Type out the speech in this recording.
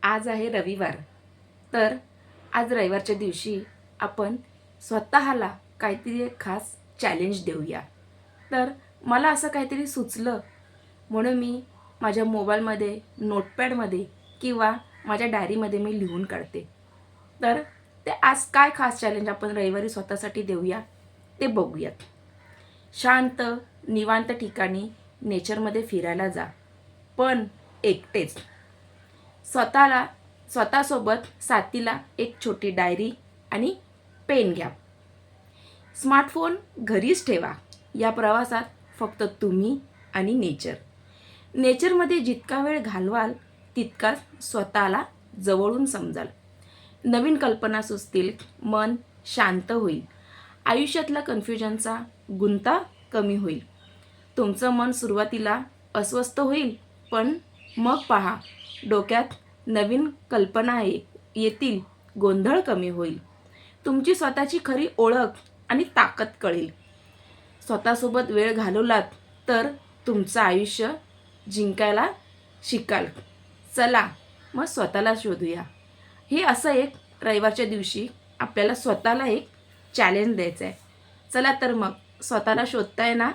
आज आहे रविवार. तर आज रविवारच्या दिवशी आपण स्वतःला काहीतरी एक खास चॅलेंज देऊया. तर मला असं काहीतरी सुचलं म्हणून मी माझ्या मोबाईलमध्ये नोटपॅडमध्ये किंवा माझ्या डायरीमध्ये मी लिहून काढते. तर ते आज काय खास चॅलेंज आपण रविवारी स्वतःसाठी देऊया ते बघूयात. शांत निवांत ठिकाणी नेचरमध्ये फिरायला जा, पण एकटेच. स्वतःला स्वतःसोबत साथीला एक छोटी डायरी आणि पेन घ्या. स्मार्टफोन घरीच ठेवा. या प्रवासात फक्त तुम्ही आणि नेचर. नेचरमध्ये जितका वेळ घालवाल तितकाच स्वतःला जवळून समजाल. नवीन कल्पना सुचतील, मन शांत होईल, आयुष्यातला कन्फ्युजनचा गुंता कमी होईल. तुमचं मन सुरुवातीला अस्वस्थ होईल, पण मग पहा, डोक्यात नवीन कल्पना येतील, गोंधळ कमी होईल. तुमची स्वतःची खरी ओळख आणि ताकद कळेल. स्वतःसोबत वेळ घालवलात तर तुमचं आयुष्य जिंकायला शिकाल. चला मग स्वतःला शोधूया. हे असं एक रविवारच्या दिवशी आपल्याला स्वतःला एक चॅलेंज द्यायचं आहे. चला तर मग स्वतःला शोधताय ना,